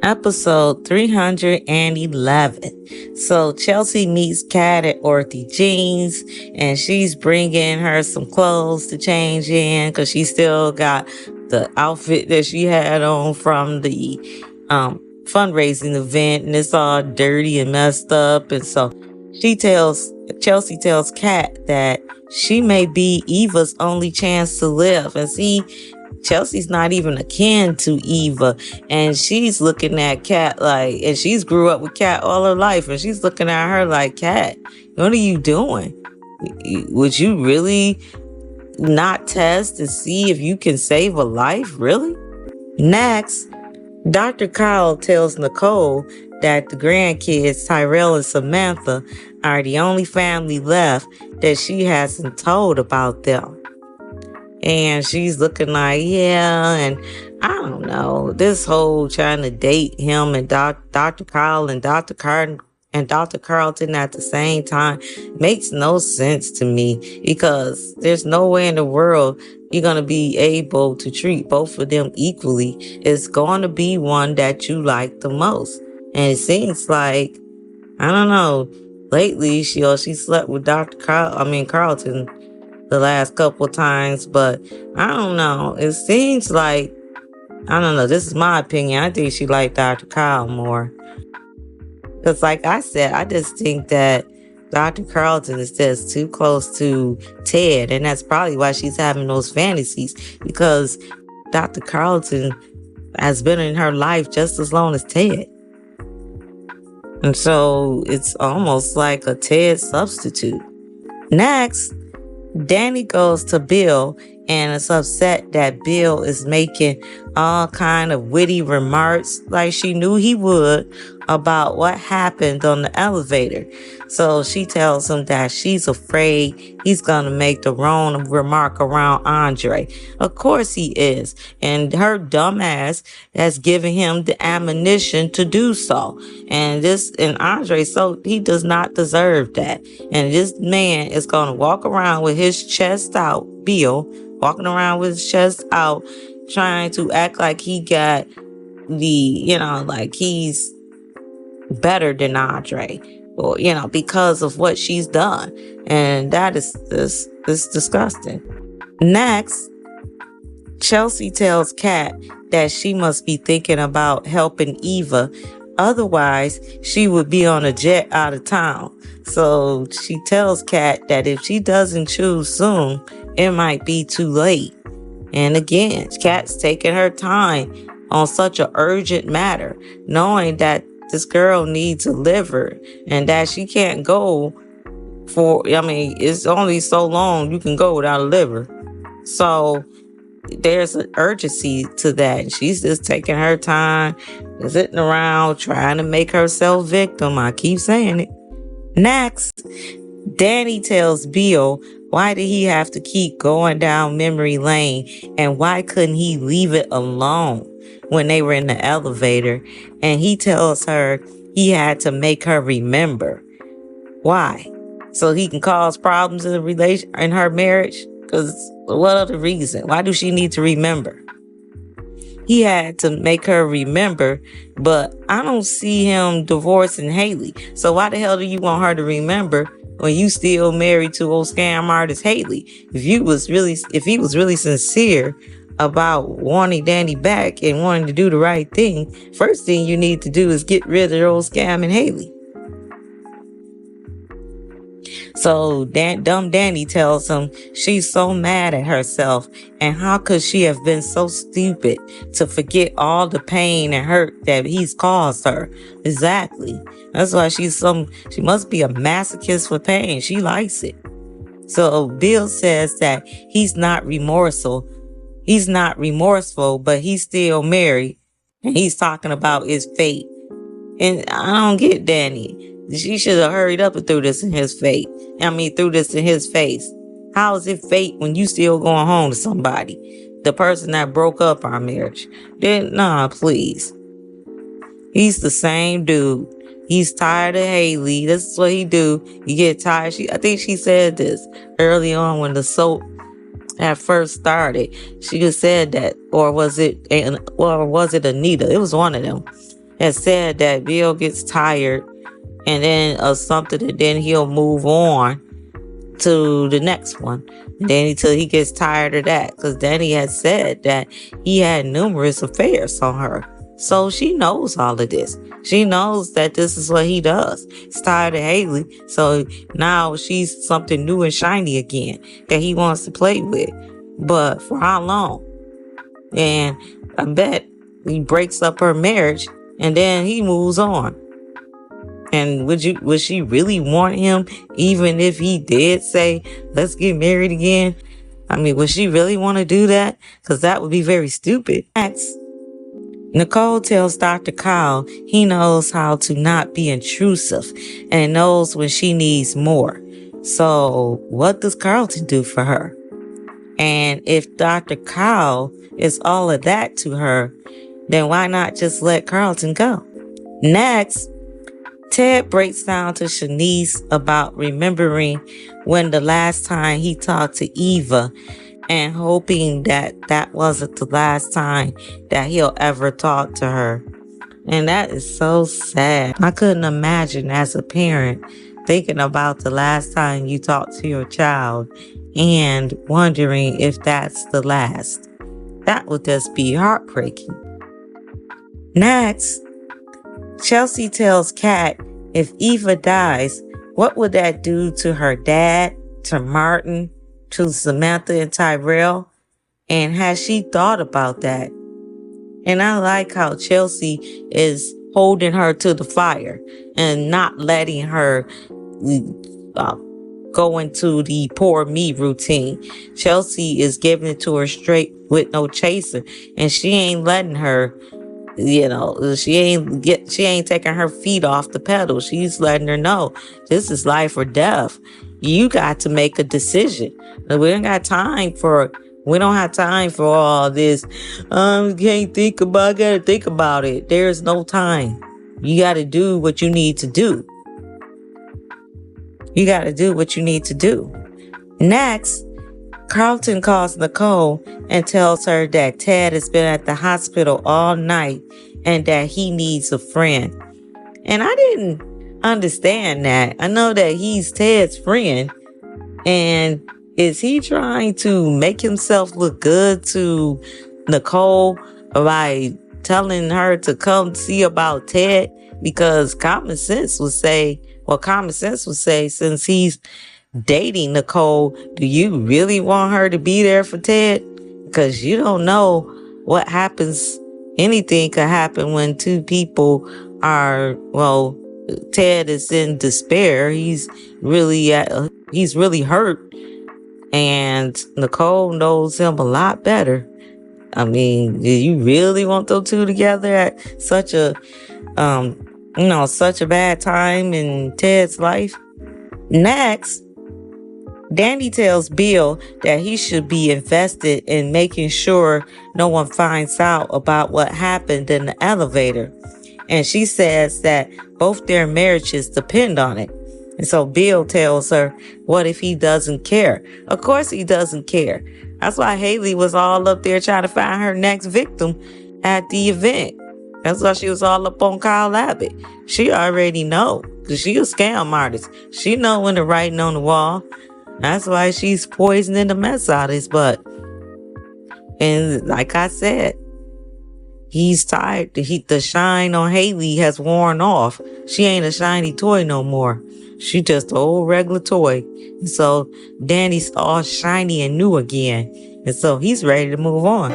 episode 311. So Chelsea meets Kat at Orthy Jeans, and she's bringing her some clothes to change in because she still got the outfit that she had on from the fundraising event, and it's all dirty and messed up. And so Chelsea tells Kat that she may be Eva's only chance to live. And see, Chelsea's not even akin to Eva, and she's looking at Kat like, and she's grew up with Kat all her life, and she's looking at her like, Kat, what are you doing? Would you really not test and see if you can save a life? Really? Next, Dr. Carl tells Nicole that the grandkids, Tyrell and Samantha, are the only family left that she hasn't told about them. And she's looking like, yeah, and I don't know, this whole trying to date him and Dr. Carl and Dr. Carlton at the same time makes no sense to me, because there's no way in the world you're going to be able to treat both of them equally. It's going to be one that you like the most. And it seems like, I don't know, lately she slept with Carlton the last couple of times, but I don't know. It seems like, I don't know, this is my opinion, I think she liked Dr. Kyle more. Because like I said, I just think that Dr. Carlton is just too close to Ted, and that's probably why she's having those fantasies, because Dr. Carlton has been in her life just as long as Ted. And so it's almost like a Ted substitute. Next, Danny goes to Bill and is upset that Bill is making all kind of witty remarks like she knew he would about what happened on the elevator. So she tells him that she's afraid he's going to make the wrong remark around Andre. Of course he is. And her dumbass has given him the ammunition to do so. And Andre, so he does not deserve that. And this man is going to walk around with his chest out, Bill, walking around with his chest out, trying to act like he got like he's better than Andre, or because of what she's done. And that is disgusting. Next, Chelsea tells Kat that she must be thinking about helping Eva, otherwise she would be on a jet out of town. So she tells Kat that if she doesn't choose soon, it might be too late. And again, Kat's taking her time on such an urgent matter, knowing that this girl needs a liver and that she can't go it's only so long you can go without a liver. So there's an urgency to that. She's just taking her time, sitting around, trying to make herself victim. I keep saying it. Next, Danny tells Bill why did he have to keep going down memory lane, and why couldn't he leave it alone when they were in the elevator. And he tells her he had to make her remember. Why? So he can cause problems in her marriage? Because what other reason? Why do she need to remember? He had to make her remember, but I don't see him divorcing Haley. So why the hell do you want her to remember when you still married to old scam artist Haley? If he was really sincere about wanting Danny back and wanting to do the right thing, first thing you need to do is get rid of old scamming Haley. So dumb Danny tells him she's so mad at herself, and how could she have been so stupid to forget all the pain and hurt that he's caused her. Exactly. That's why she must be a masochist for pain. She likes it. So Bill says that he's not remorseful, but he's still married, and he's talking about his fate. And I don't get Danny. She should have hurried up and threw this in his face. How is it fate when you still going home to somebody? The person that broke up our marriage. Please. He's the same dude. He's tired of Haley. This is what he do. You get tired. I think she said this early on when the soap had first started. She just said that, or was it Anita? It was one of them. has said that Bill gets tired and then of something, and then he'll move on to the next one. And then until he gets tired of that, because Danny has said that he had numerous affairs on her. So she knows all of this. She knows that this is what he does. He's tired of Haley. So now she's something new and shiny again that he wants to play with. But for how long? And I bet he breaks up her marriage and then he moves on. And would she really want him, even if he did say, let's get married again? I mean, would she really want to do that? Because that would be very stupid. Next, Nicole tells Dr. Kyle he knows how to not be intrusive and knows when she needs more. So what does Carlton do for her? And if Dr. Kyle is all of that to her, then why not just let Carlton go? Next, Ted breaks down to Shanice about remembering when the last time he talked to Eva and hoping that that wasn't the last time that he'll ever talk to her. And that is so sad. I couldn't imagine as a parent thinking about the last time you talked to your child and wondering if that's the last. That would just be heartbreaking. Next, Chelsea tells Kat if Eva dies, what would that do to her dad, to Martin, to Samantha and Tyrell? And has she thought about that? And I like how Chelsea is holding her to the fire and not letting her go into the poor me routine. Chelsea is giving it to her straight with no chaser, and she ain't letting her, she ain't taking her feet off the pedal. She's letting her know this is life or death. You got to make a decision. We don't have time for all this. Gotta think about it. There's no time. You got to do what you need to do. Next, Carlton calls Nicole and tells her that Ted has been at the hospital all night and that he needs a friend. And I didn't understand that. I know that he's Ted's friend. And is he trying to make himself look good to Nicole by telling her to come see about Ted? Because common sense would say, since he's dating Nicole, do you really want her to be there for Ted? Because you don't know what happens. Anything could happen when two people are, Ted is in despair. He's really hurt. And Nicole knows him a lot better. I mean, do you really want those two together at such a bad time in Ted's life? Next, Danny tells Bill that he should be invested in making sure no one finds out about what happened in the elevator. And she says that both their marriages depend on it. And so Bill tells her, what if he doesn't care? Of course he doesn't care. That's why Haley was all up there trying to find her next victim at the event. That's why she was all up on Kyle Abbott. She already know, because she a scam artist. She know when the writing on the wall. That's why she's poisoning the mess out of his butt. And like I said, he's tired. The shine on Haley has worn off. She ain't a shiny toy no more. She just an old regular toy. And so Danny's all shiny and new again. And so he's ready to move on.